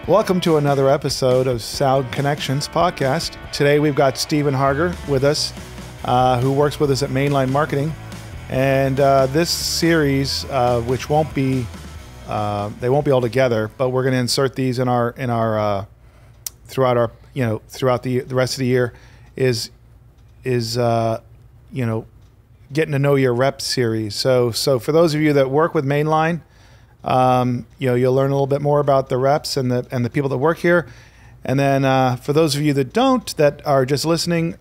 Welcome to another episode of Sound Connections podcast. Today we've got Steven Harger with us, who works with us at Mainline Marketing. And this series, which won't be, they won't be all together, but we're going to insert these in our throughout the rest of the year, is getting to know your rep series. So for those of you that work with Mainline, you'll learn a little bit more about the reps and the people that work here. And then for those of you that don't, that are just listening,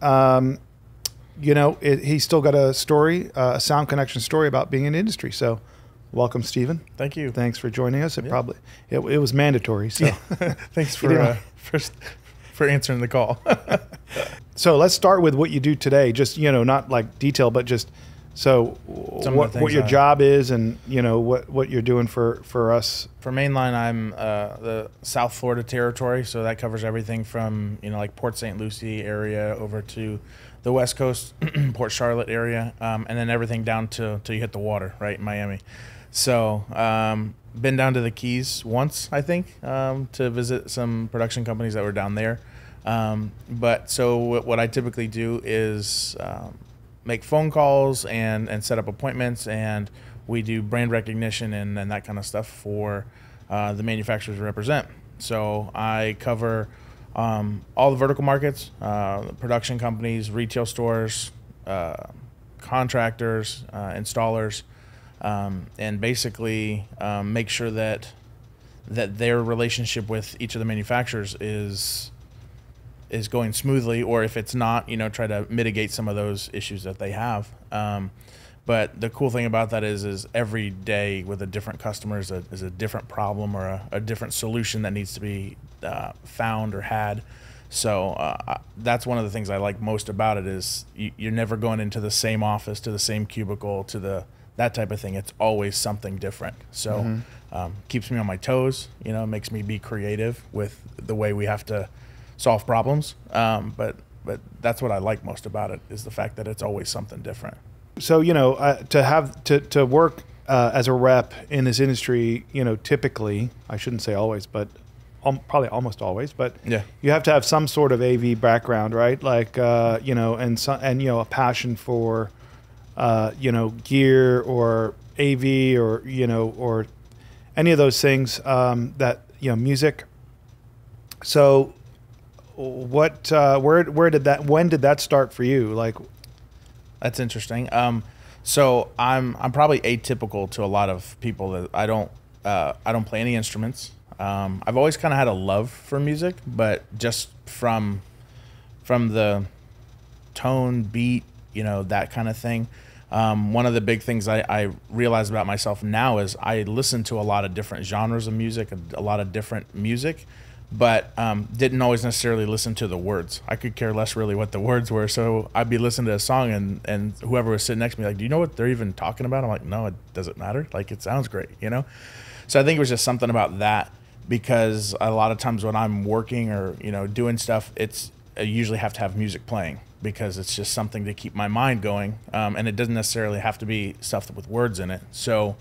he's still got a story, a Sound Connection story about being in the industry. So welcome, Steven. Thank you. Thanks for joining us. It was mandatory. So thanks for answering the call. So let's start with what you do today. Just, not like detail, but just what your job is and, what you're doing for us. For Mainline, I'm the South Florida territory. So that covers everything from, like Port St. Lucie area over to the West Coast, Port Charlotte area, and then everything down till you hit the water, right, in Miami. So been down to the Keys once, I think, to visit some production companies that were down there. But what I typically do is make phone calls and set up appointments, and we do brand recognition and that kind of stuff for the manufacturers we represent. So I cover all the vertical markets, production companies, retail stores, contractors, installers, and basically make sure that their relationship with each of the manufacturers is going smoothly, or if it's not, try to mitigate some of those issues that they have. But the cool thing about that is every day with a different customer is a different problem or a different solution that needs to be found or had. So that's one of the things I like most about it is you're never going into the same office, to the same cubicle, to that type of thing. It's always something different. So keeps me on my toes, makes me be creative with the way we have to solve problems. But that's what I like most about it, is the fact that it's always something different. So, to work as a rep in this industry, typically, I shouldn't say always, but probably almost always, but yeah, you have to have some sort of AV background, right? Like, a passion for, gear or AV or any of those things, music. So when did that start for you? Like, that's interesting. So I'm probably atypical to a lot of people that I don't play any instruments. I've always kind of had a love for music, but just from the tone, beat, that kind of thing. One of the big things I realize about myself now is I listen to a lot of different genres of music, a lot of different music, but didn't always necessarily listen to the words. I could care less really what the words were. So I'd be listening to a song and whoever was sitting next to me, like, do you know what they're even talking about? I'm like, no, it doesn't matter. Like, it sounds great, So I think it was just something about that, because a lot of times when I'm working or, doing stuff, I usually have to have music playing because it's just something to keep my mind going. And it doesn't necessarily have to be stuff with words in it. So,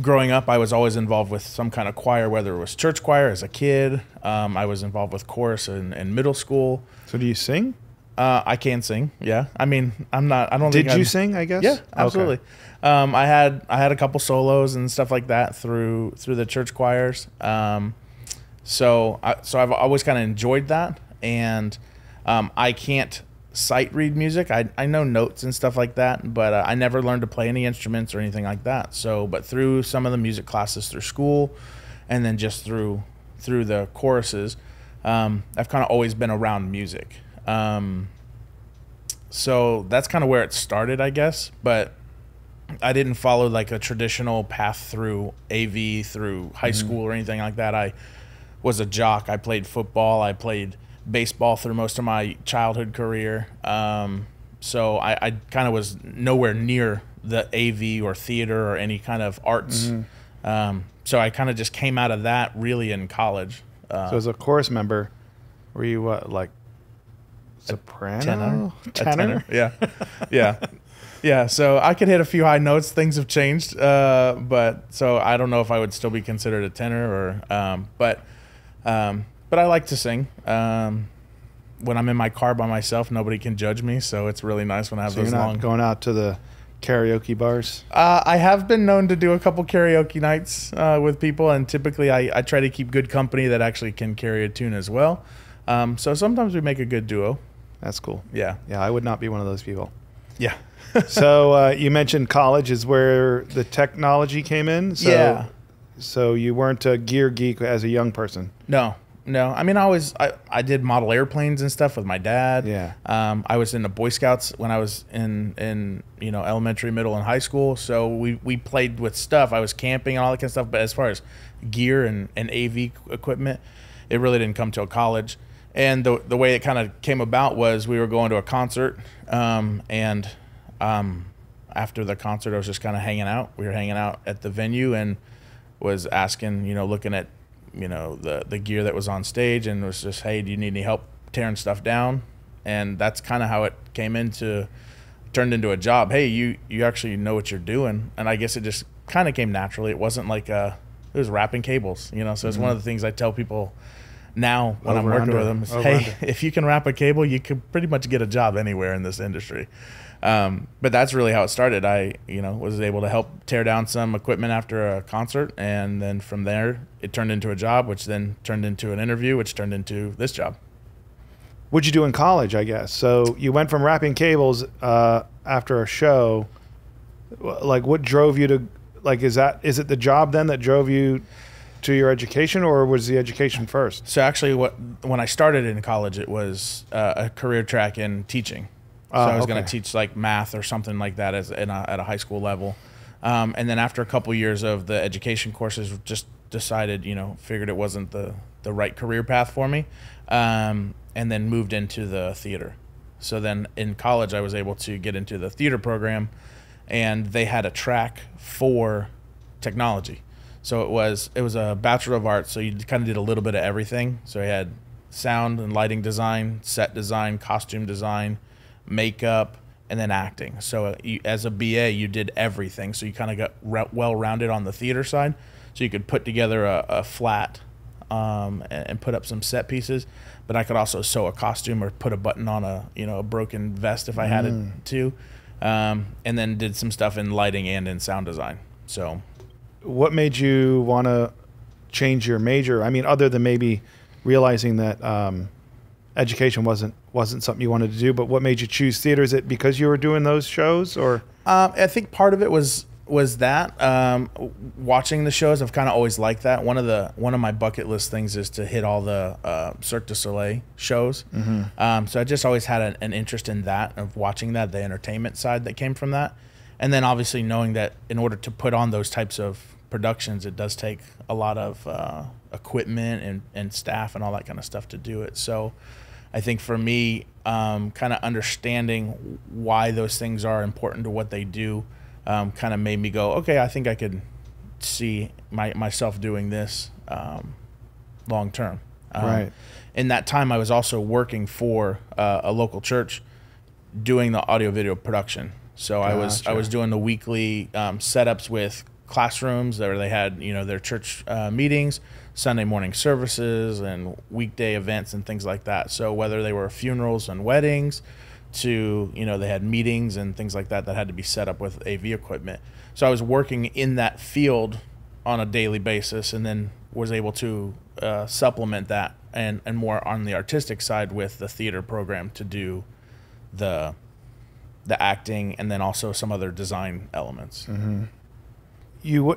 growing up, I was always involved with some kind of choir, whether it was church choir as a kid. I was involved with chorus in middle school. So do you sing? I can sing. Yeah. I mean, Did you sing, I guess? Yeah, absolutely. Okay. I had a couple solos and stuff like that through the church choirs. So I've always kind of enjoyed that. And I can't sight read music. I know notes and stuff like that, but I never learned to play any instruments or anything like that. So, but through some of the music classes through school, and then just through the choruses, I've kind of always been around music. So that's kind of where it started, I guess. But I didn't follow like a traditional path through AV, through high school or anything like that. I was a jock. I played football. I played baseball through most of my childhood career. So I kind of was nowhere near the AV or theater or any kind of arts. So I kind of just came out of that really in college. So as a chorus member, were you like soprano? Tenor? Yeah. Yeah. Yeah, so I could hit a few high notes. Things have changed, but so I don't know if I would still be considered a tenor or, but I like to sing. When I'm in my car by myself, nobody can judge me, so it's really nice when I have So those you're not long. going out to the karaoke bars? I have been known to do a couple karaoke nights with people, and typically I try to keep good company that actually can carry a tune as well. So sometimes we make a good duo. That's cool. Yeah. Yeah, I would not be one of those people. Yeah. So you mentioned college is where the technology came in. So, Yeah. So you weren't a gear geek as a young person. No. I mean, I did model airplanes and stuff with my dad. Yeah. I was in the Boy Scouts when I was in elementary, middle, and high school. So we played with stuff. I was camping and all that kind of stuff. But as far as gear and AV equipment, it really didn't come till college. And the way it kind of came about was we were going to a concert, and after the concert, I was just kind of hanging out. We were hanging out at the venue and was asking, looking at, the gear that was on stage, and was just, hey, do you need any help tearing stuff down? And that's kind of how it turned into a job. Hey, you actually know what you're doing. And I guess it just kind of came naturally. It wasn't like it was wrapping cables, so it's one of the things I tell people now when I'm working with them is, hey, if you can wrap a cable, you can pretty much get a job anywhere in this industry. But that's really how it started. I, was able to help tear down some equipment after a concert, and then from there it turned into a job, which then turned into an interview, which turned into this job. What'd you do in college, I guess? So you went from wrapping cables after a show. Like, what drove you to, like, is it the job then that drove you to your education, or was the education first? So actually when I started in college, it was a career track in teaching. So I was going to teach like math or something like that at a high school level. And then after a couple years of the education courses, just decided, figured it wasn't the right career path for me. And then moved into the theater. So then in college, I was able to get into the theater program, and they had a track for technology. So it was a Bachelor of Arts. So you kind of did a little bit of everything. So you had sound and lighting design, set design, costume design, makeup, and then acting. So as a BA, you did everything. So you kind of got well-rounded on the theater side. So you could put together a flat and put up some set pieces. But I could also sew a costume or put a button on a broken vest if I had it to. And then did some stuff in lighting and in sound design. So what made you want to change your major? I mean, other than maybe realizing that education wasn't something you wanted to do, but what made you choose theater? Is it because you were doing those shows, or? I think part of it was that watching the shows. I've kind of always liked that. One of my bucket list things is to hit all the Cirque du Soleil shows. So I just always had an interest in that, of watching that, the entertainment side that came from that. And then obviously knowing that in order to put on those types of productions, it does take a lot of equipment and staff and all that kind of stuff to do it. So I think for me, kind of understanding why those things are important to what they do kind of made me go, okay, I think I could see myself doing this long term. Right. In that time, I was also working for a local church doing the audio video production. So I was doing the weekly setups with classrooms where they had their church meetings, Sunday morning services, and weekday events and things like that. So whether they were funerals and weddings, to they had meetings and things like that had to be set up with AV equipment. So I was working in that field on a daily basis, and then was able to supplement that and more on the artistic side with the theater program to do the acting, and then also some other design elements.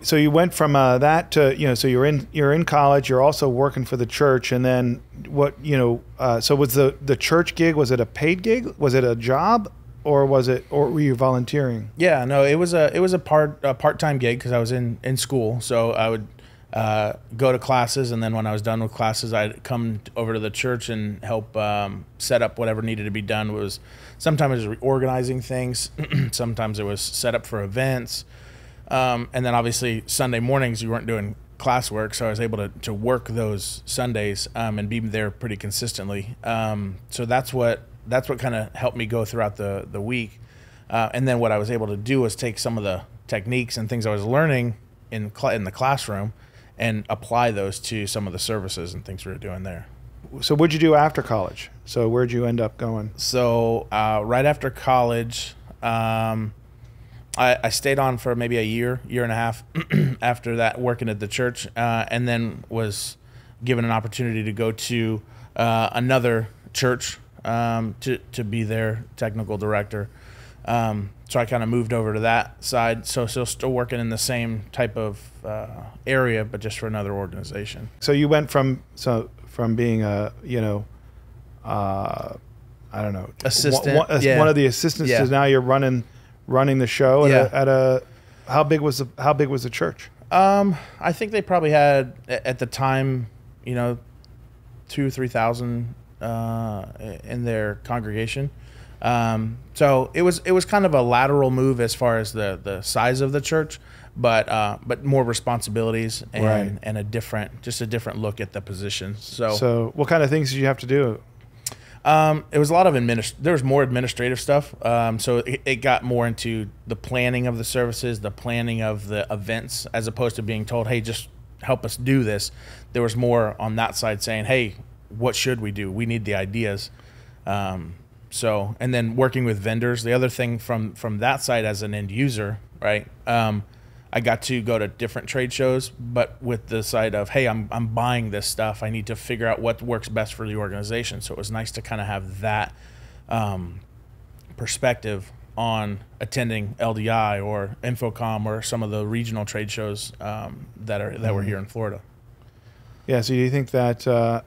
So you went from that to so you're in college, you're also working for the church, and then what so was the church gig, was it a paid gig, was it a job, or were you volunteering? Yeah, no, it was a part-time gig because I was in school. So I would go to classes, and then when I was done with classes, I'd come over to the church and help set up whatever needed to be done. Sometimes it was organizing things, sometimes it was set up for events, and then obviously Sunday mornings you weren't doing classwork, so I was able to work those Sundays and be there pretty consistently. So that's what kind of helped me go throughout the week. And then what I was able to do was take some of the techniques and things I was learning in the classroom and apply those to some of the services and things we were doing there. So what'd you do after college? So where'd you end up going? So right after college, I stayed on for maybe a year and a half after that, working at the church, and then was given an opportunity to go to another church to be their technical director. So I kind of moved over to that side. So still working in the same type of area, but just for another organization. So you went from being a, I don't know, assistant, one of the assistants to now you're running the show at a how big was the church? I think they probably had at the time, 2,000 or 3,000 in their congregation. So it was kind of a lateral move as far as the size of the church, but more responsibilities and a different look at the position. So what kind of things did you have to do? It was a lot of there was more administrative stuff. So it got more into the planning of the services, the planning of the events, as opposed to being told, hey, just help us do this. There was more on that side saying, hey, what should we do? We need the ideas. And then working with vendors. The other thing from that side as an end user, right? I got to go to different trade shows, but with the side of, hey, I'm buying this stuff. I need to figure out what works best for the organization. So it was nice to kind of have that perspective on attending LDI or Infocom or some of the regional trade shows that were here in Florida. Yeah. So do you think that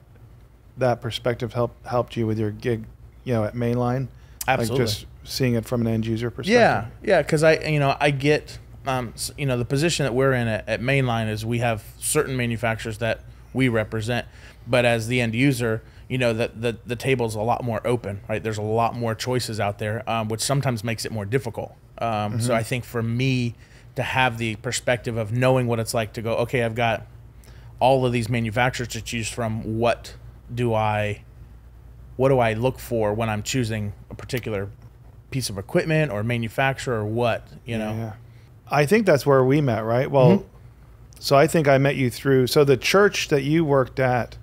that perspective helped you with your gig, at Mainline? Absolutely. Like just seeing it from an end user perspective. Yeah. Because I get. The position that we're in at Mainline is we have certain manufacturers that we represent, but as the end user, that the table's a lot more open, right? There's a lot more choices out there, which sometimes makes it more difficult. So I think for me to have the perspective of knowing what it's like to go, okay, I've got all of these manufacturers to choose from. What do I look for when I'm choosing a particular piece of equipment or manufacturer or what, Yeah. I think that's where we met, right? Well, So I think I met you through, so the church that you worked at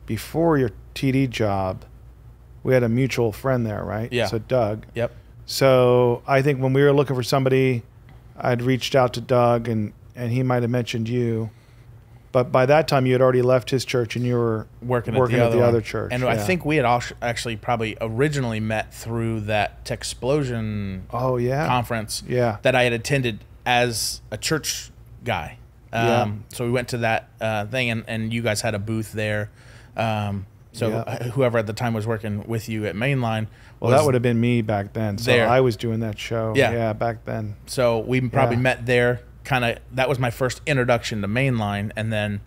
before your TD job, we had a mutual friend there, right? Yeah. So Doug. Yep. So I think when we were looking for somebody, I'd reached out to Doug and he might have mentioned you. But by that time, you had already left his church and you were working at the other church. And I think we had actually probably originally met through that Techsplosion conference that I had attended as a church guy. So we went to that thing, and you guys had a booth there. Whoever at the time was working with you at Mainline. Well, that would have been me back then. So I was doing that show. Yeah, back then. So we probably met there. That was my first introduction to Mainline, and then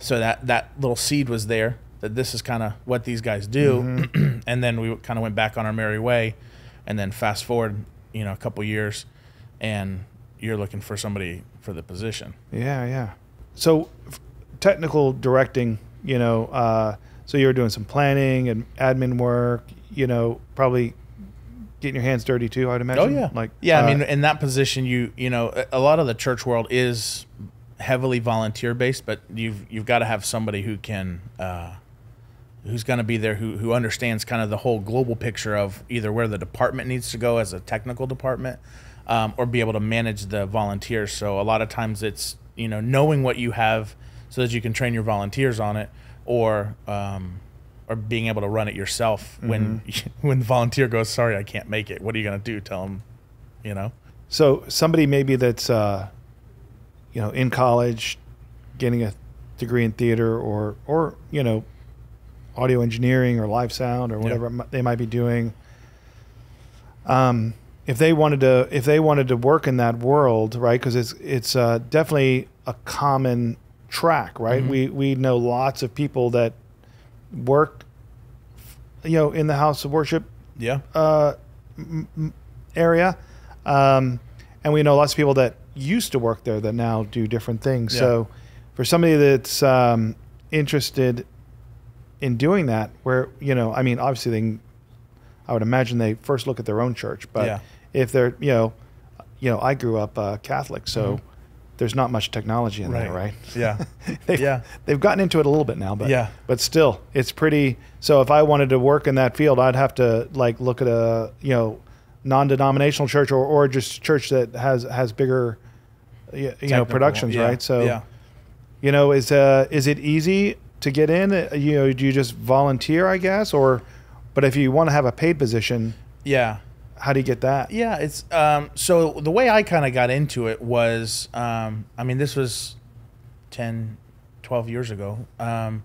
so that little seed was there that this is kind of what these guys do, and then we kind of went back on our merry way, and then fast forward, a couple years, and you're looking for somebody for the position. Yeah. So technical directing, so you were doing some planning and admin work, probably getting your hands dirty too, I'd imagine. Oh yeah. I mean, in that position, a lot of the church world is heavily volunteer based, but you've got to have somebody who can, who's going to be there, who understands kind of the whole global picture of either where the department needs to go as a technical department, or be able to manage the volunteers. So a lot of times it's, knowing what you have so that you can train your volunteers on it, or being able to run it yourself when the volunteer goes, sorry, I can't make it. What are you going to do? Tell them, So somebody maybe that's, in college, getting a degree in theater or audio engineering or live sound or whatever they might be doing. If they wanted to work in that world, right? Because it's definitely a common track, right? We know lots of people that work, in the house of worship area, and we know lots of people that used to work there that now do different things. So for somebody that's interested in doing that, where obviously I would imagine they first look at their own church, but if they're, I grew up Catholic, so there's not much technology in there, right? Yeah. They've gotten into it a little bit now, but still, it's pretty. So if I wanted to work in that field, I'd have to like look at a, non-denominational church or just church that has bigger, productions, right? So, is it easy to get in? Do you just volunteer, I guess, but if you want to have a paid position, how do you get that? Yeah, it's so the way I kind of got into it was, this was 10, 12 years ago. At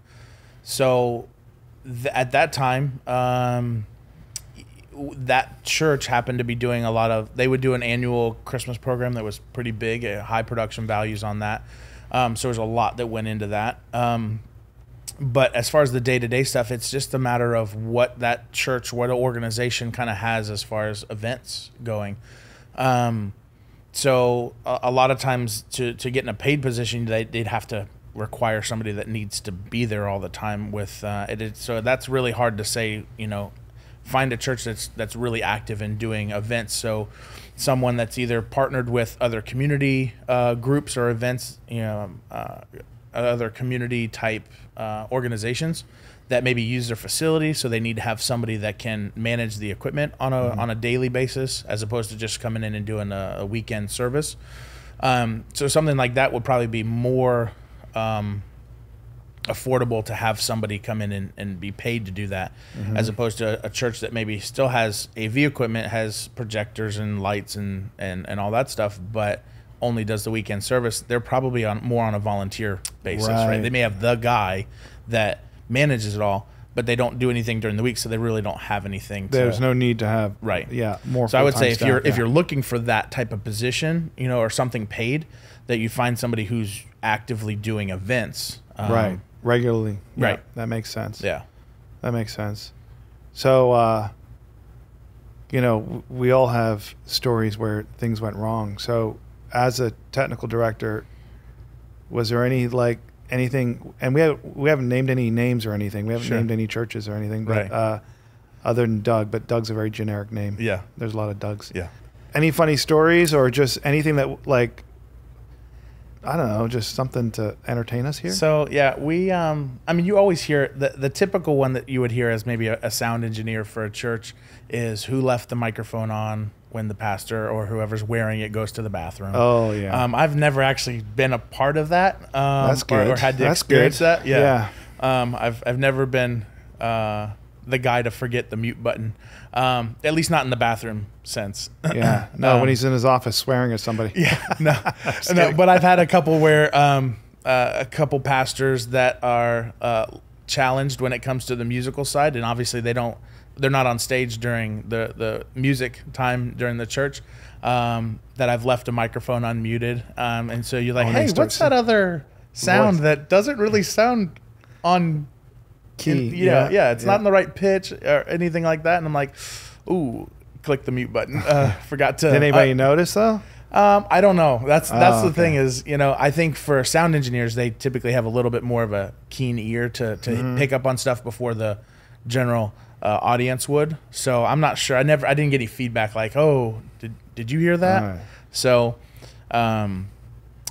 that time, that church happened to be doing they would do an annual Christmas program that was pretty big, high production values on that. So there's a lot that went into that. But as far as the day-to-day stuff, it's just a matter of what that church, what organization kind of has as far as events going. So a lot of times to get in a paid position, they'd have to require somebody that needs to be there all the time with it. So that's really hard to say, find a church that's really active in doing events. So someone that's either partnered with other community groups or events, other community type organizations that maybe use their facility, so they need to have somebody that can manage the equipment on a daily basis, as opposed to just coming in and doing a weekend service. So something like that would probably be more affordable to have somebody come in and be paid to do that, as opposed to a church that maybe still has AV equipment, has projectors and lights and all that stuff, but only does the weekend service. They're probably more on a volunteer basis, right? They may have the guy that manages it all, but they don't do anything during the week, so they really don't have anything. There's no need to have more. So I would say if you're looking for that type of position, or something paid, that you find somebody who's actively doing events, regularly, right? That makes sense. Yeah, that makes sense. So we all have stories where things went wrong. So as a technical director, was there anything, and we haven't named any names or anything. We haven't named any churches or anything, but other than Doug, but Doug's a very generic name. Yeah. There's a lot of Dougs. Yeah. Any funny stories or just anything that I don't know, just something to entertain us here? So we, you always hear the typical one that you would hear as maybe a sound engineer for a church is who left the microphone on when the pastor or whoever's wearing it goes to the bathroom. Oh yeah. I've never actually been a part of that. That's good. Or had to experience that. Yeah. I've never been the guy to forget the mute button. At least not in the bathroom sense. Yeah. No, when he's in his office swearing at somebody. Yeah. No. But I've had a couple where a couple pastors that are challenged when it comes to the musical side, and obviously they're not on stage during the music time during the church, that I've left a microphone unmuted. And so you're like, hey, what's that other sound that doesn't really sound on key? It's not in the right pitch or anything like that. And I'm like, ooh, click the mute button. Forgot to. Did anybody notice though? I don't know. That's the thing is, I think for sound engineers, they typically have a little bit more of a keen ear to pick up on stuff before the general audience would. So I'm not sure. I didn't get any feedback like, oh, did you hear that? Right. So,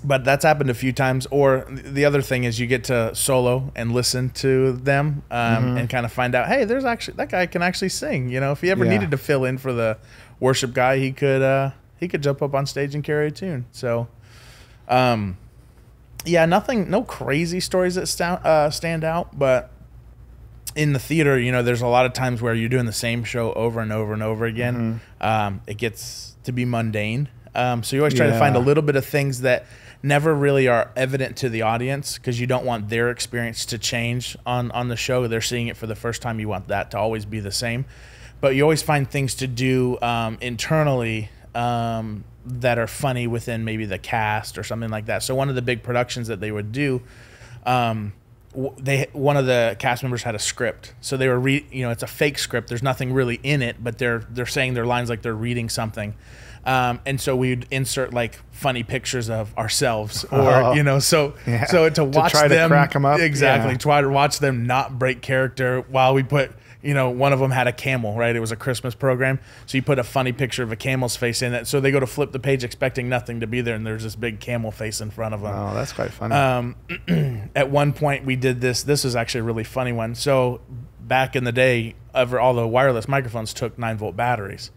but that's happened a few times. Or the other thing is you get to solo and listen to them and kind of find out, hey, there's actually, that guy can actually sing. If he ever needed to fill in for the worship guy, he could jump up on stage and carry a tune. So, no crazy stories that stand out, but in the theater, there's a lot of times where you're doing the same show over and over and over again. It gets to be mundane. So you always try to find a little bit of things that never really are evident to the audience, because you don't want their experience to change on the show. They're seeing it for the first time. You want that to always be the same. But you always find things to do internally that are funny within maybe the cast or something like that. So one of the big productions that they would do, one of the cast members had a script, so they were it's a fake script. There's nothing really in it, but they're saying their lines like they're reading something, and so we'd insert like funny pictures of ourselves, or so to watch to try them to crack them up. Exactly, try to watch them not break character while we put you know, one of them had a camel, right? It was a Christmas program. So you put a funny picture of a camel's face in it. So they go to flip the page expecting nothing to be there, and there's this big camel face in front of them. Oh, that's quite funny. At one point we did this. This was actually a really funny one. So back in the day, all the wireless microphones took 9-volt batteries.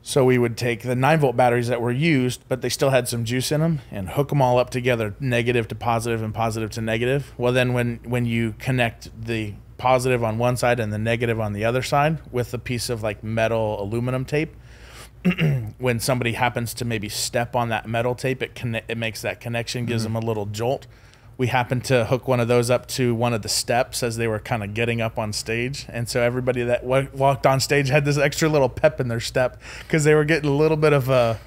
So we would take the 9-volt batteries that were used, but they still had some juice in them, and hook them all up together, negative to positive and positive to negative. Well, then when you connect the positive on one side and the negative on the other side with a piece of like metal aluminum tape, when somebody happens to maybe step on that metal tape, it makes that connection, gives them a little jolt. We happened to hook one of those up to one of the steps as they were kind of getting up on stage. And so everybody that walked on stage had this extra little pep in their step because they were getting a little bit of I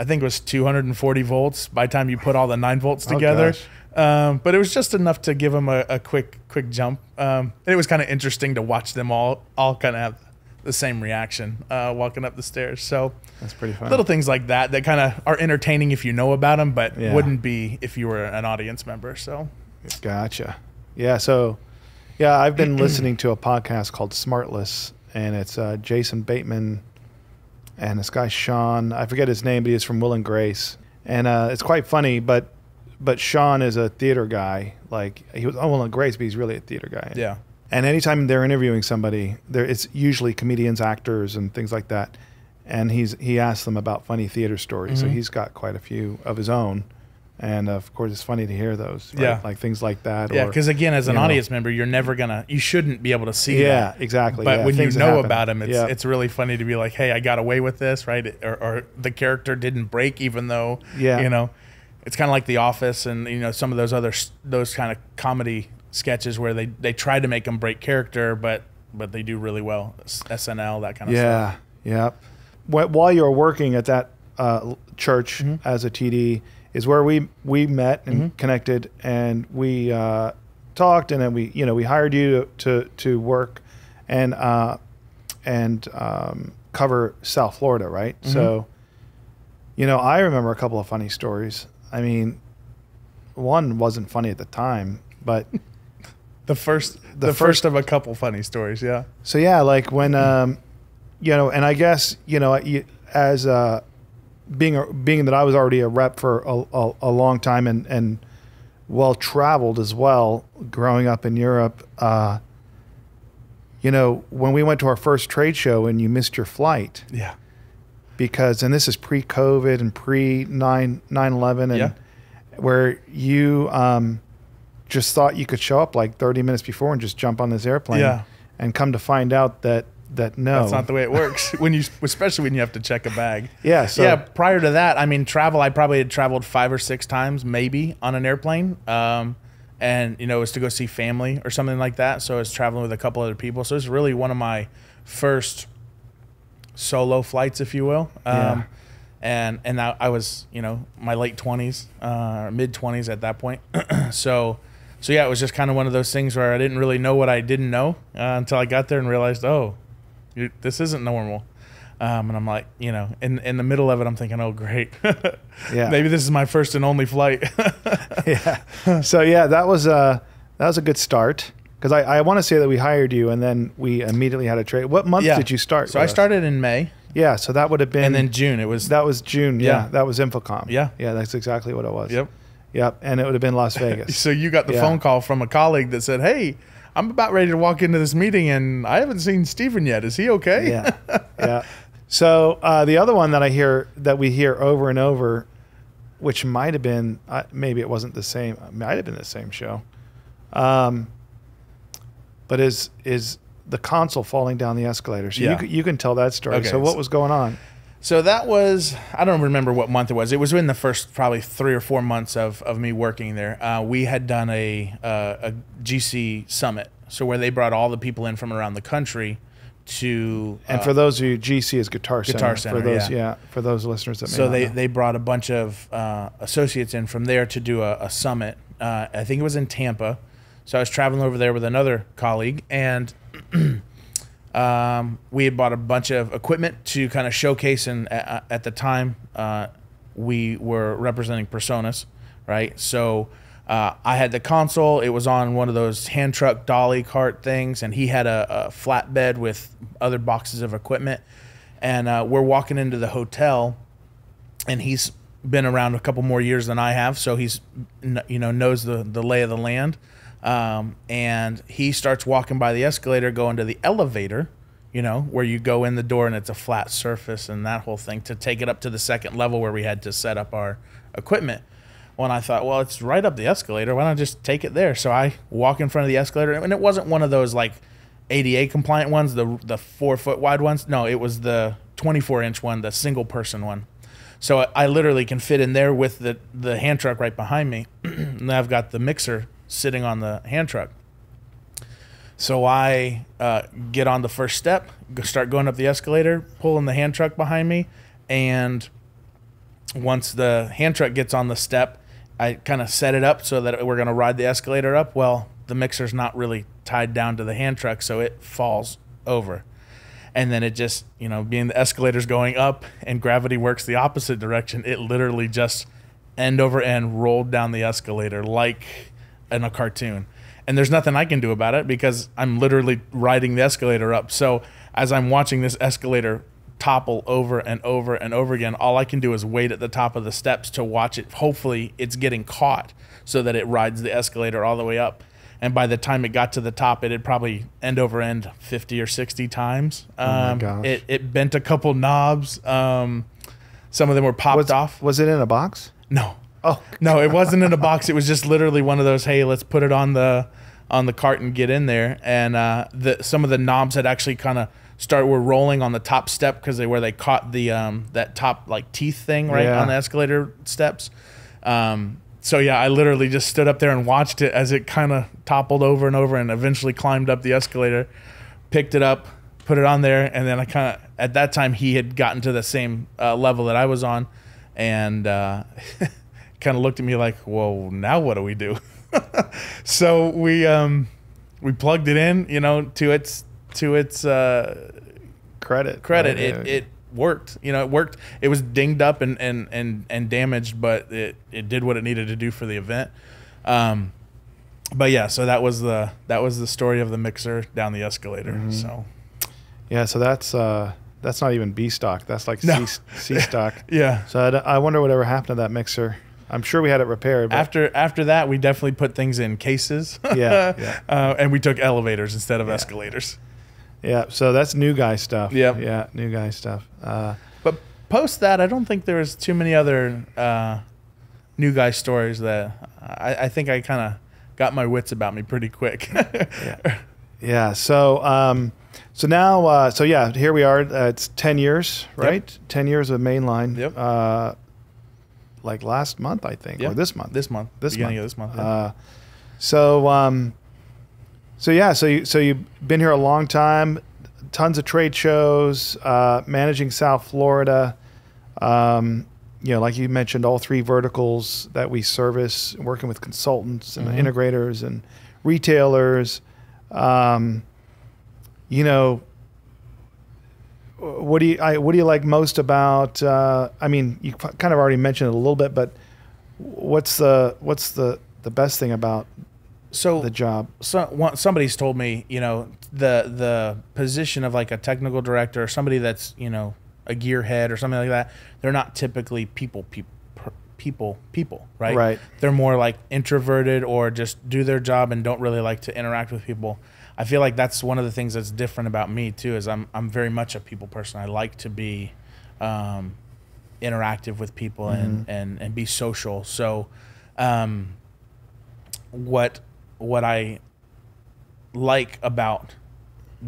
think it was 240 volts by the time you put all the 9 volts together. But it was just enough to give them a quick jump. And it was kind of interesting to watch them all kind of have the same reaction walking up the stairs. So that's pretty fun. Little things like that kind of are entertaining if you know about them, but wouldn't be if you were an audience member. So gotcha. Yeah. So I've been listening to a podcast called Smartless, and it's Jason Bateman and this guy Sean. I forget his name, but he's from Will and Grace, and it's quite funny. But Sean is a theater guy. Like he was on Will and Grace, but he's really a theater guy. Yeah. And anytime they're interviewing somebody, it's usually comedians, actors, and things like that. And he asks them about funny theater stories. So he's got quite a few of his own. And of course, it's funny to hear those. Right? Yeah. Like things like that. Yeah, because again, as an audience member, you shouldn't be able to see that. Yeah, exactly. But when you know about them, it's really funny to be like, hey, I got away with this, right? Or the character didn't break even though, it's kind of like The Office and, some of those kind of comedy sketches where they try to make them break character, but they do really well. SNL, that kind of stuff. Yeah. While you were working at that church as a TD is where we met and connected, and we talked, and then we hired you to work and cover South Florida, right? So, I remember a couple of funny stories. I mean, one wasn't funny at the time, but the first of a couple funny stories, yeah. So like when and I guess as being that I was already a rep for a long time and well traveled as well, growing up in Europe. When we went to our first trade show and you missed your flight, and this is pre-COVID and pre-9/11, and where you just thought you could show up like 30 minutes before and just jump on this airplane, and come to find out that no, that's not the way it works. Especially when you have to check a bag. So prior to that, I mean, I probably had traveled 5 or 6 times maybe on an airplane, and it was to go see family or something like that. So I was traveling with a couple other people. So it was really one of my first solo flights, if you will. And I was my late 20s, mid 20s at that point. So it was just kind of one of those things where I didn't really know what I didn't know until I got there and realized, this isn't normal. And I'm like, in the middle of it, I'm thinking, oh, great. Maybe this is my first and only flight. So that was a good start, because I want to say that we hired you and then we immediately had a trade. What month did you start? So I started in May. Yeah, so that would have been... And then June. That was June, that was Infocom. Yeah, that's exactly what it was. Yep, and it would have been Las Vegas. So you got the phone call from a colleague that said, hey, I'm about ready to walk into this meeting and I haven't seen Steven yet. Is he okay? Yeah. So the other one that we hear over and over, which might have been, maybe it wasn't the same, it might have been the same show, but is the console falling down the escalator. So you can tell that story. Okay, so what was going on? So that was, I don't remember what month it was. It was in the first probably 3 or 4 months of me working there. We had done a GC summit, so where they brought all the people in from around the country to... And for those of you, GC is Guitar Center. For those, for those listeners that may not know. They brought a bunch of associates in from there to do a summit. I think it was in Tampa. So I was traveling over there with another colleague, and we had bought a bunch of equipment to kind of showcase, and at the time we were representing Personas, right? So I had the console. It was on one of those hand truck dolly cart things, and he had a flatbed with other boxes of equipment. And we're walking into the hotel, and he's been around a couple more years than I have, so he's knows the lay of the land. And he starts walking by the escalator, going to the elevator, where you go in the door and it's a flat surface and that whole thing, to take it up to the second level where we had to set up our equipment. When I thought, well, it's right up the escalator, why don't I just take it there? So I walk in front of the escalator, and it wasn't one of those like ADA compliant ones, the 4-foot wide ones. No, it was the 24-inch one, the single person one. So I literally can fit in there with the hand truck right behind me. And I've got the mixer sitting on the hand truck. So I get on the first step, start going up the escalator, pulling the hand truck behind me. And once the hand truck gets on the step, I kind of set it up so that we're going to ride the escalator up. Well, the mixer's not really tied down to the hand truck, so it falls over. And then it just, being the escalator's going up and gravity works the opposite direction, it literally just end over end rolled down the escalator like in a cartoon. And there's nothing I can do about it because I'm literally riding the escalator up. So as I'm watching this escalator topple over and over and over again, all I can do is wait at the top of the steps to watch it. Hopefully it's getting caught so that it rides the escalator all the way up. And by the time it got to the top, it had probably end over end 50 or 60 times. Oh my gosh. It bent a couple knobs. Some of them were popped off. Was it in a box? No. Oh no, it wasn't in a box. It was just literally one of those, hey, let's put it on the cart and get in there. And some of the knobs had actually kind of were rolling on the top step because where they caught the that top like teeth thing on the escalator steps. So yeah, I literally just stood up there and watched it as it kind of toppled over and over and eventually climbed up the escalator, picked it up, put it on there, and then I kind of, at that time he had gotten to the same level that I was on, and kind of looked at me like, whoa, now what do we do? So we plugged it in, to its credit. Right? It worked. It worked. It was dinged up and damaged, but it did what it needed to do for the event. But yeah, so that was the story of the mixer down the escalator. Mm-hmm. So yeah, so that's not even B stock. That's like C stock. Yeah. So I wonder whatever happened to that mixer. I'm sure we had it repaired. But after that, we definitely put things in cases. Yeah. And we took elevators instead of escalators. Yeah, so that's new guy stuff. Yep. Yeah, new guy stuff. But post that, I don't think there was too many other new guy stories that I think I kind of got my wits about me pretty quick. Yeah. So now, here we are. It's 10 years, right? Yep. 10 years of Mainline. Yep. Like last month, I think, or this month. Beginning of this month. Yeah. So you've been here a long time, tons of trade shows, managing South Florida. Like you mentioned, all three verticals that we service, working with consultants and integrators and retailers. What do you like most about? You kind of already mentioned it a little bit, but what's the best thing about the job? So somebody's told me, the position of like a technical director or somebody that's, a gearhead or something like that, they're not typically people, right? Right. They're more like introverted or just do their job and don't really like to interact with people. I feel like that's one of the things that's different about me too, is I'm very much a people person. I like to be interactive with people and be social. So what I like about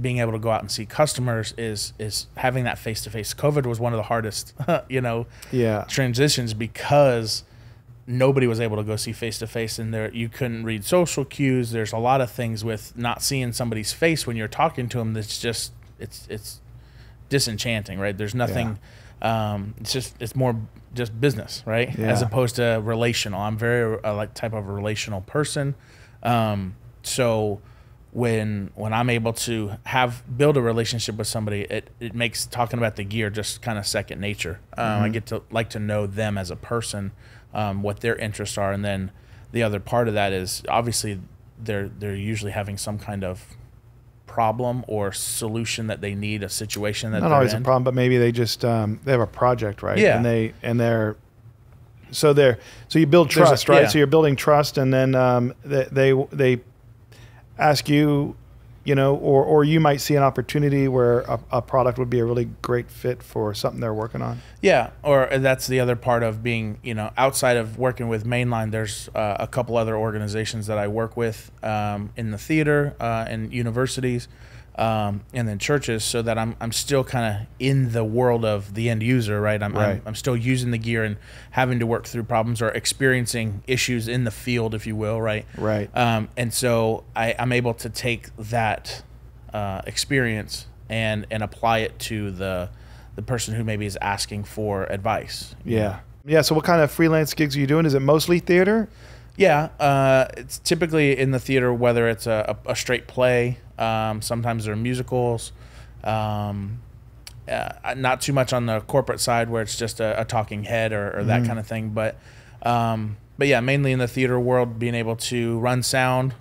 being able to go out and see customers is having that face-to-face. COVID was one of the hardest, transitions because nobody was able to go see face-to-face, and you couldn't read social cues. There's a lot of things with not seeing somebody's face when you're talking to them that's just, it's disenchanting, right? There's nothing, it's more just business, right? Yeah. As opposed to relational. I'm very type of a relational person. So when I'm able to build a relationship with somebody, it makes talking about the gear just kind of second nature. I get to know them as a person, what their interests are, and then the other part of that is obviously they're usually having some kind of problem or solution that they need, a situation that not they're always in. a problem, but maybe they just they have a project, right? Yeah. So you build trust, right? Yeah. So you're building trust, and then they ask you, or you might see an opportunity where a product would be a really great fit for something they're working on. Yeah, or that's the other part of being, outside of working with Mainline, there's a couple other organizations that I work with in the theater and universities and then churches, so that I'm still kind of in the world of the end user, right? I'm still using the gear and having to work through problems or experiencing issues in the field, if you will, right? Right. And so I'm able to take that experience and apply it to the person who maybe is asking for advice. Yeah. Yeah. So what kind of freelance gigs are you doing? Is it mostly theater? Yeah. It's typically in the theater, whether it's a straight play. Sometimes they're musicals. Not too much on the corporate side where it's just a talking head or that kind of thing. But yeah, mainly in the theater world, being able to run sound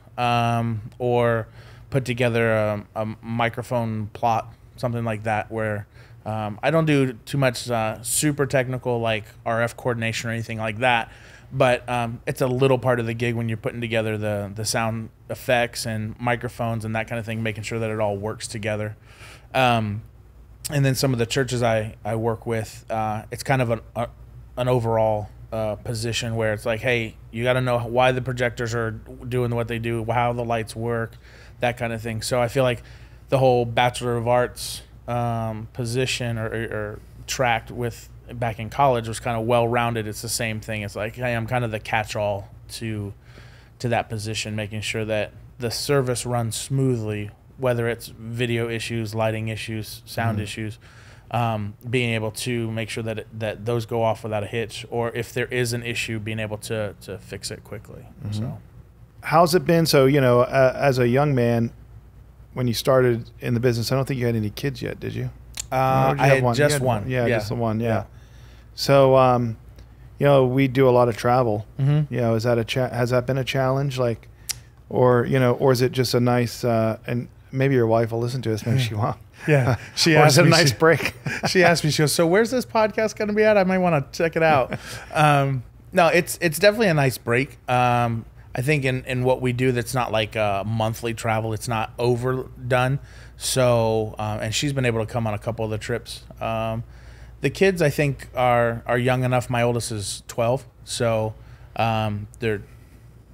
or put together a microphone plot, something like that, where I don't do too much super technical like RF coordination or anything like that. But it's a little part of the gig when you're putting together the sound effects and microphones and that kind of thing, making sure that it all works together. And then some of the churches I work with, it's kind of an overall position where it's like, hey, you got to know why the projectors are doing what they do, how the lights work, that kind of thing. So I feel like the whole Bachelor of Arts position or track with back in college was kind of well-rounded. It's the same thing. It's like, hey, I'm kind of the catch-all to that position, making sure that the service runs smoothly, whether it's video issues, lighting issues, sound issues, being able to make sure that those go off without a hitch, or if there is an issue, being able to fix it quickly. So how's it been? So, as a young man, when you started in the business, I don't think you had any kids yet, did you? I had just one. Yeah, just the one. Yeah. So, we do a lot of travel. Is that has that been a challenge? Like, or is it just a nice, and maybe your wife will listen to this. Maybe she won't. Yeah. She or asked is it me, a nice break? She asked me, she goes, so where's this podcast going to be at? I might want to check it out. No, it's definitely a nice break. I think in what we do, that's not like a monthly travel. It's not overdone. So, and she's been able to come on a couple of the trips. The kids, I think, are young enough. My oldest is 12. So, they're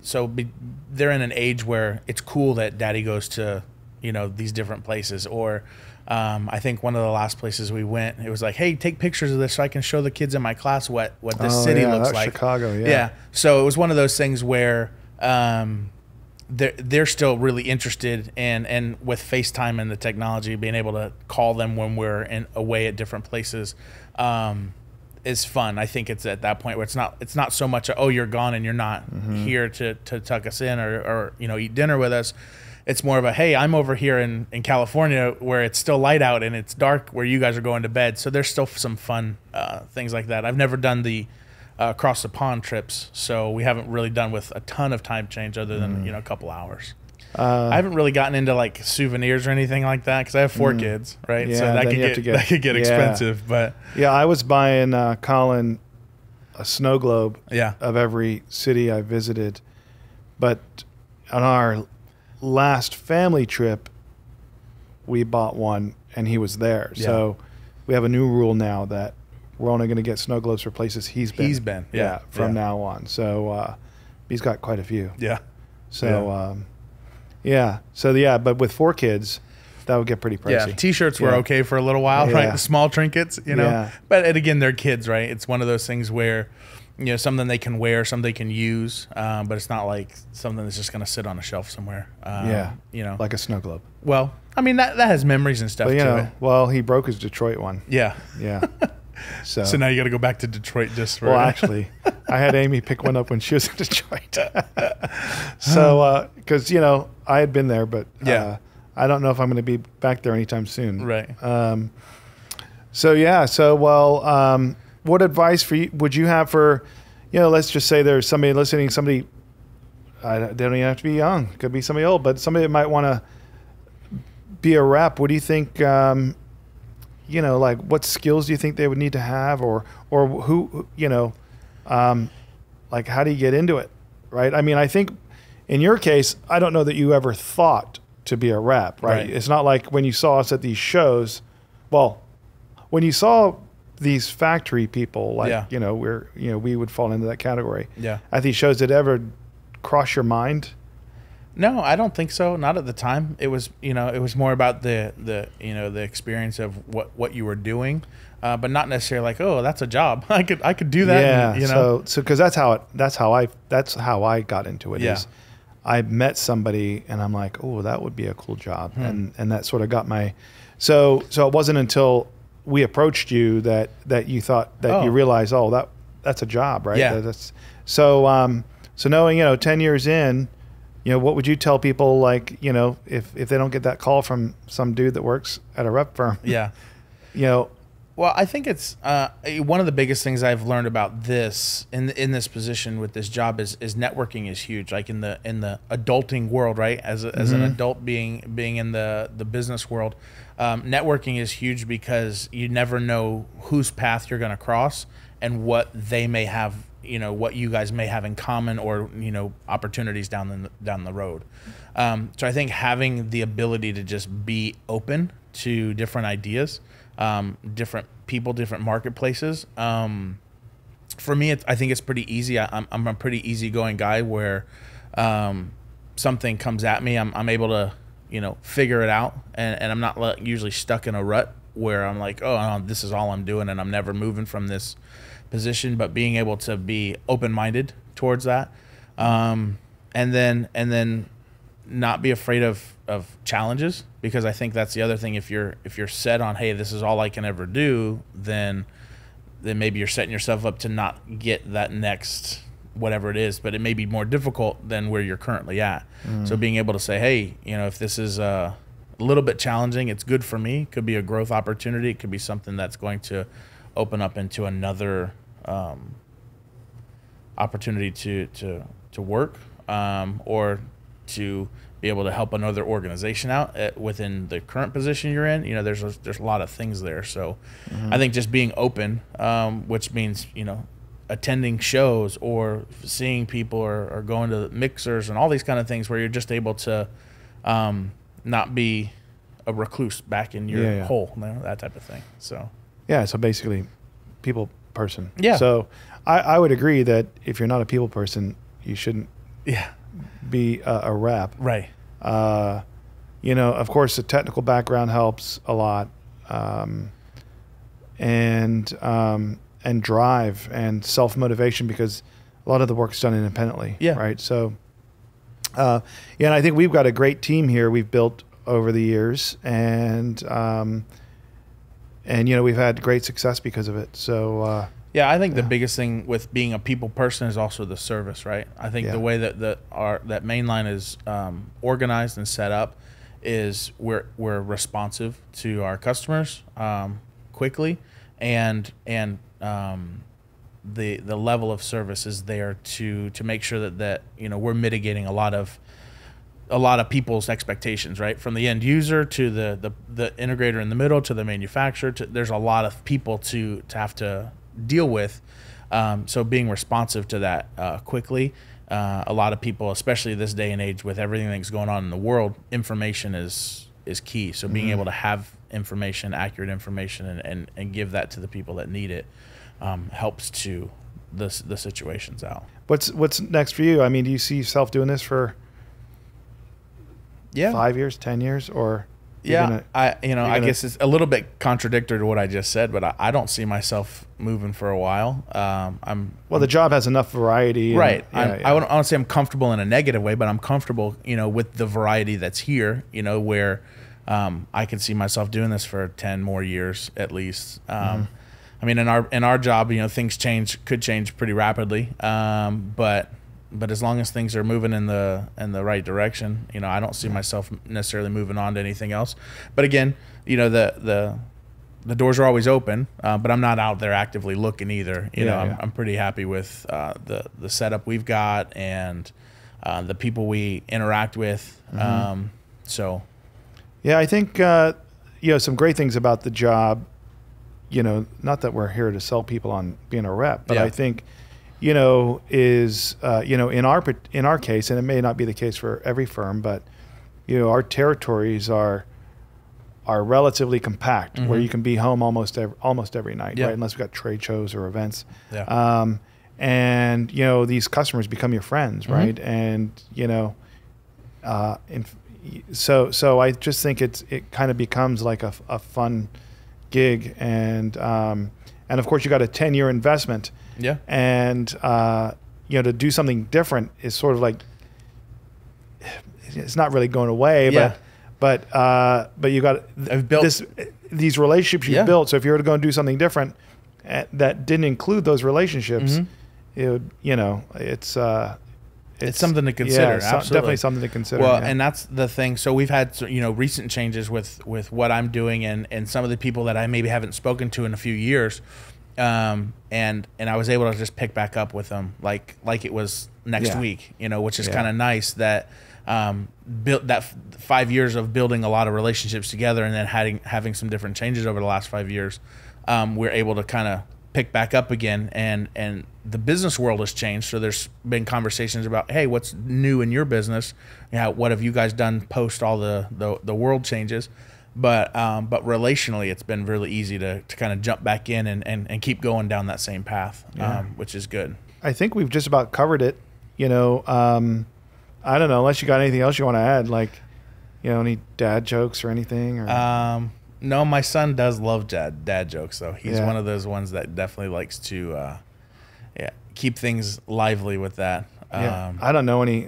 in an age where it's cool that daddy goes to, these different places. Or, I think one of the last places we went, it was like, hey, take pictures of this so I can show the kids in my class what the city looks like. Chicago, yeah. Yeah. So it was one of those things where they're still really interested and with FaceTime and the technology, being able to call them when we're away at different places is fun. I think it's at that point where it's not so much you're gone and you're not here to tuck us in or eat dinner with us. It's more of a, hey, I'm over here in California where it's still light out and it's dark where you guys are going to bed. So there's still some fun things like that. I've never done the across the pond trips, so we haven't really done with a ton of time change other than a couple hours. I haven't really gotten into like souvenirs or anything like that because I have 4 kids, right? Yeah, so that could get expensive. But yeah, I was buying Colin a snow globe yeah. of every city I visited, but on our last family trip, we bought one and he was there. Yeah. So we have a new rule now that we're only going to get snow globes for places he's been. From now on. So he's got quite a few. Yeah. So but with 4 kids, that would get pretty pricey. Yeah, T-shirts were okay for a little while, right? The small trinkets, Yeah. But again, they're kids, right? It's one of those things where something they can wear, something they can use, but it's not like something that's just going to sit on a shelf somewhere. Like a snow globe. Well, I mean that has memories and stuff to it. Well, he broke his Detroit one. Yeah. Yeah. So now you got to go back to Detroit just for. Well, actually, I had Amy pick one up when she was in Detroit. So, because I had been there, but I don't know if I'm going to be back there anytime soon. Right. What advice would you have for, let's just say there's somebody listening, somebody they don't even have to be young. It could be somebody old, but somebody that might want to be a rep. What do you think? Like what skills do you think they would need to have, or who, like how do you get into it, right? I mean, I think in your case, I don't know that you ever thought to be a rep, right? It's not like when you saw us at these shows. Well, when you saw these factory people, like we would fall into that category. Yeah. At these shows, did it ever cross your mind? No, I don't think so. Not at the time. It was, it was more about the experience of what you were doing, but not necessarily like, oh, that's a job. I could do that. Yeah. So because that's how I got into it. Yeah. Is I met somebody and I'm like, oh, that would be a cool job, and that sort of got my. So it wasn't until we approached you that you thought that you realized, oh, that's a job, right? Yeah. So knowing 10 years in. What would you tell people, like, if they don't get that call from some dude that works at a rep firm? Yeah. Well, I think it's one of the biggest things I've learned about this in this position with this job is networking is huge. Like in the adulting world, right? As an adult being in the business world, networking is huge because you never know whose path you're going to cross and what they may have. What you guys may have in common, or opportunities down the road. So I think having the ability to just be open to different ideas, different people, different marketplaces. For me, I think it's pretty easy. I'm a pretty easygoing guy where something comes at me, I'm able to figure it out, and I'm not usually stuck in a rut where I'm like, oh, this is all I'm doing, and I'm never moving from this position. But being able to be open-minded towards that, and then not be afraid of challenges, because I think that's the other thing. If you're set on, hey, this is all I can ever do, then maybe you're setting yourself up to not get that next whatever it is, but it may be more difficult than where you're currently at. So being able to say, hey, if this is a little bit challenging, it's good for me. It could be a growth opportunity. It could be something that's going to open up into another opportunity to work, or to be able to help another organization out within the current position you're in. There's a lot of things there. So I think just being open, which means attending shows or seeing people or going to mixers and all these kind of things, where you're just able to not be a recluse back in your hole, that type of thing. So so basically people person. So I would agree that if you're not a people person, you shouldn't be a rep. Right. Of course the technical background helps a lot, and drive and self-motivation, because a lot of the work's done independently. Right. So and I think we've got a great team here we've built over the years, and we've had great success because of it. So I think the biggest thing with being a people person is also the service, right? I think the way that Mainline is organized and set up is we're responsive to our customers quickly, and the level of service is there to make sure that we're mitigating a lot of people's expectations, right? From the end user to the integrator in the middle to the manufacturer. There's a lot of people to have to deal with. So being responsive to that quickly. A lot of people, especially this day and age with everything that's going on in the world, information is key. So being able to have information, accurate information, and give that to the people that need it helps to the situations out. What's next for you? I mean, do you see yourself doing this for 5 years, 10 years, or I guess it's a little bit contradictory to what I just said, but I don't see myself moving for a while. The job has enough variety, right? I wouldn't say I'm comfortable in a negative way, but I'm comfortable, with the variety that's here, where I can see myself doing this for 10 more years at least. I mean, in our job, things could change pretty rapidly, but as long as things are moving in the right direction, I don't see myself necessarily moving on to anything else. But again, the doors are always open, but I'm not out there actively looking either. I'm pretty happy with the setup we've got, and the people we interact with. So, yeah, I think some great things about the job. Not that we're here to sell people on being a rep, but I think, is in our case, and it may not be the case for every firm, but our territories are relatively compact, where you can be home almost every night, right? Unless we've got trade shows or events. And these customers become your friends, right? And so I just think it kind of becomes like a fun gig, and of course you got a 10-year investment. And to do something different is sort of like, it's not really going away, but you got these relationships you've built. So if you were to go and do something different that didn't include those relationships, it would, it's something to consider. Absolutely. Definitely something to consider. Well, and that's the thing. So we've had recent changes with what I'm doing and some of the people that I maybe haven't spoken to in a few years, and I was able to just pick back up with them like it was next week, which is kind of nice that built that 5 years of building a lot of relationships together, and then having some different changes over the last 5 years. We're able to kind of pick back up again, and the business world has changed. So there's been conversations about, hey, what's new in your business? What have you guys done post all the world changes? But relationally, it's been really easy to kind of jump back in and keep going down that same path, which is good. I think we've just about covered it. I don't know, unless you got anything else you want to add, like, any dad jokes or anything? Or? No, my son does love dad jokes, though. He's one of those ones that definitely likes to keep things lively with that. I don't know any,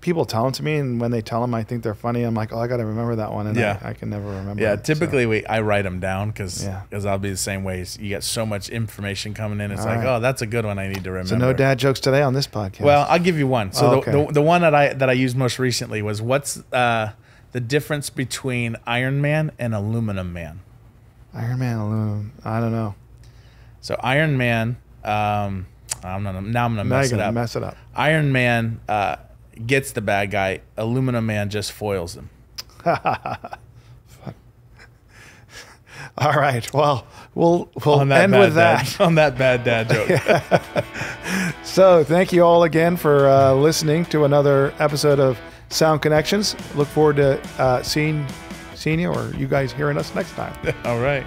people tell them to me, and when they tell them I think they're funny, I'm like, oh, I got to remember that one, and I can never remember it. Typically I write them down because I'll be the same way. You get so much information coming in. It's oh, that's a good one I need to remember. So no dad jokes today on this podcast. Well, I'll give you one. So the one that I used most recently was, what's the difference between Iron Man and Aluminum Man? Iron Man, aluminum. I don't know. So Iron Man, I'm gonna mess it up. Iron Man gets the bad guy. Aluminum Man just foils him. All right. Well, we'll end with that. On that bad dad joke. So thank you all again for listening to another episode of Sound Connections. Look forward to seeing you, or you guys hearing us next time. All right.